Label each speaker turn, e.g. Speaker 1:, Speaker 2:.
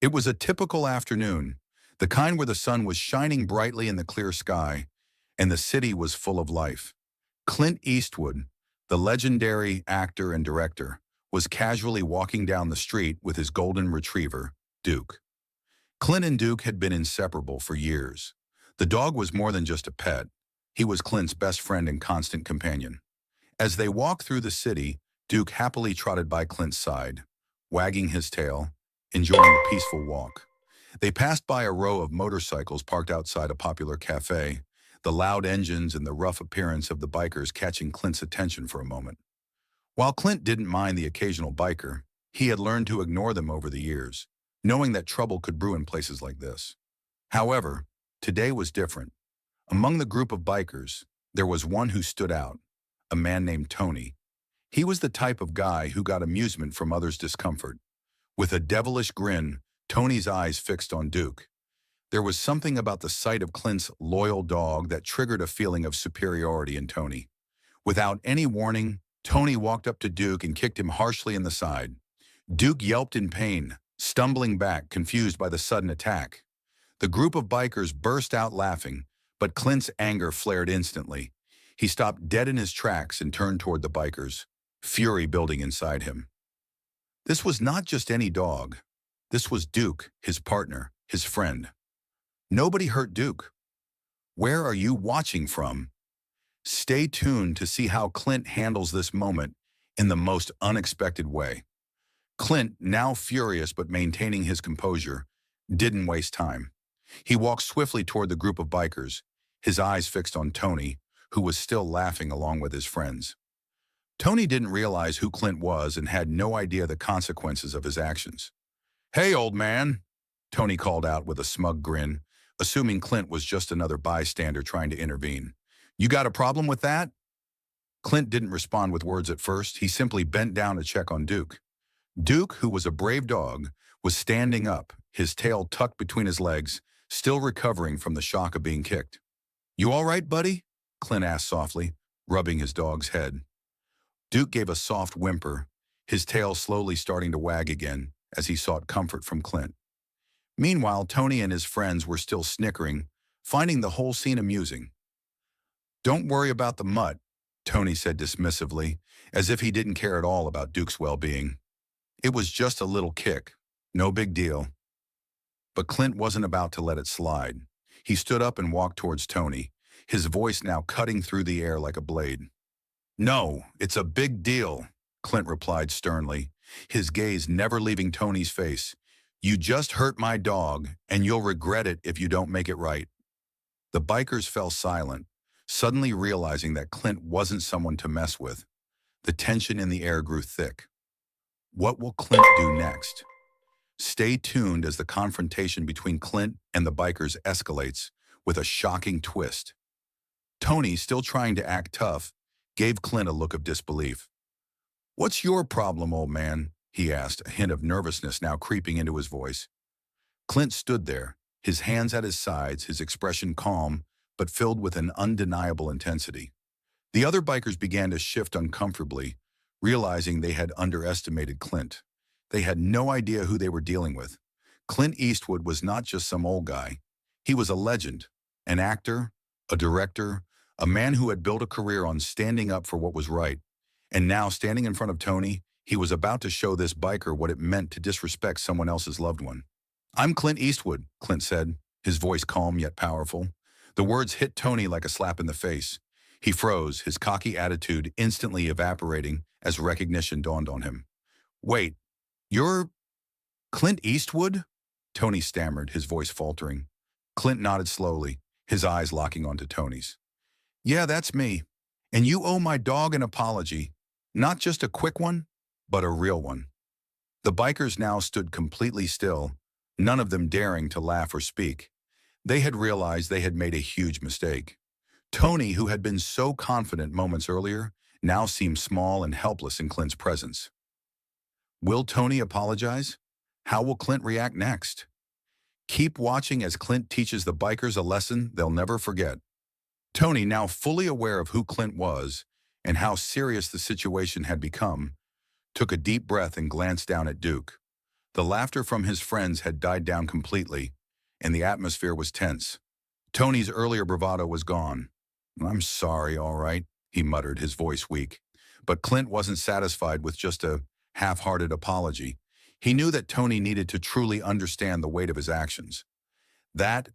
Speaker 1: It was a typical afternoon, the kind where the sun was shining brightly in the clear sky, and the city was full of life. Clint Eastwood, the legendary actor and director, was casually walking down the street with his golden retriever, Duke. Clint and Duke had been inseparable for years. The dog was more than just a pet. He was Clint's best friend and constant companion. As they walked through the city, Duke happily trotted by Clint's side, wagging his tail, enjoying the peaceful walk. They passed by a row of motorcycles parked outside a popular cafe, the loud engines and the rough appearance of the bikers catching Clint's attention for a moment. While Clint didn't mind the occasional biker, he had learned to ignore them over the years, knowing that trouble could brew in places like this. However, today was different. Among the group of bikers, there was one who stood out, a man named Tony. He was the type of guy who got amusement from others' discomfort. With a devilish grin, Tony's eyes fixed on Duke. There was something about the sight of Clint's loyal dog that triggered a feeling of superiority in Tony. Without any warning, Tony walked up to Duke and kicked him harshly in the side. Duke yelped in pain, stumbling back, confused by the sudden attack. The group of bikers burst out laughing, but Clint's anger flared instantly. He stopped dead in his tracks and turned toward the bikers, fury building inside him. This was not just any dog. This was Duke, his partner, his friend. Nobody hurt Duke. Where are you watching from? Stay tuned to see how Clint handles this moment in the most unexpected way. Clint, now furious but maintaining his composure, didn't waste time. He walked swiftly toward the group of bikers, his eyes fixed on Tony, who was still laughing along with his friends. Tony didn't realize who Clint was and had no idea the consequences of his actions. "Hey, old man," Tony called out with a smug grin, assuming Clint was just another bystander trying to intervene. "You got a problem with that?" Clint didn't respond with words at first. He simply bent down to check on Duke. Duke, who was a brave dog, was standing up, his tail tucked between his legs, still recovering from the shock of being kicked. "You all right, buddy?" Clint asked softly, rubbing his dog's head. Duke gave a soft whimper, his tail slowly starting to wag again as he sought comfort from Clint. Meanwhile, Tony and his friends were still snickering, finding the whole scene amusing. "Don't worry about the mutt," Tony said dismissively, as if he didn't care at all about Duke's well-being. "It was just a little kick. No big deal." But Clint wasn't about to let it slide. He stood up and walked towards Tony, his voice now cutting through the air like a blade. "No, it's a big deal," Clint replied sternly, his gaze never leaving Tony's face. "You just hurt my dog, and you'll regret it if you don't make it right." The bikers fell silent, suddenly realizing that Clint wasn't someone to mess with. The tension in the air grew thick. What will Clint do next? Stay tuned as the confrontation between Clint and the bikers escalates with a shocking twist. Tony, still trying to act tough, gave Clint a look of disbelief. "What's your problem, old man?" he asked, a hint of nervousness now creeping into his voice. Clint stood there, his hands at his sides, his expression calm, but filled with an undeniable intensity. The other bikers began to shift uncomfortably, realizing they had underestimated Clint. They had no idea who they were dealing with. Clint Eastwood was not just some old guy. He was a legend, an actor, a director, a man who had built a career on standing up for what was right. And now, standing in front of Tony, he was about to show this biker what it meant to disrespect someone else's loved one. "I'm Clint Eastwood," Clint said, his voice calm yet powerful. The words hit Tony like a slap in the face. He froze, his cocky attitude instantly evaporating as recognition dawned on him. "Wait, you're Clint Eastwood?" Tony stammered, his voice faltering. Clint nodded slowly, his eyes locking onto Tony's. "Yeah, that's me. And you owe my dog an apology. Not just a quick one, but a real one." The bikers now stood completely still, none of them daring to laugh or speak. They had realized they had made a huge mistake. Tony, who had been so confident moments earlier, now seemed small and helpless in Clint's presence. Will Tony apologize? How will Clint react next? Keep watching as Clint teaches the bikers a lesson they'll never forget. Tony, now fully aware of who Clint was and how serious the situation had become, took a deep breath and glanced down at Duke. The laughter from his friends had died down completely, and the atmosphere was tense. Tony's earlier bravado was gone. "I'm sorry, all right," he muttered, his voice weak. But Clint wasn't satisfied with just a half-hearted apology. He knew that Tony needed to truly understand the weight of his actions. That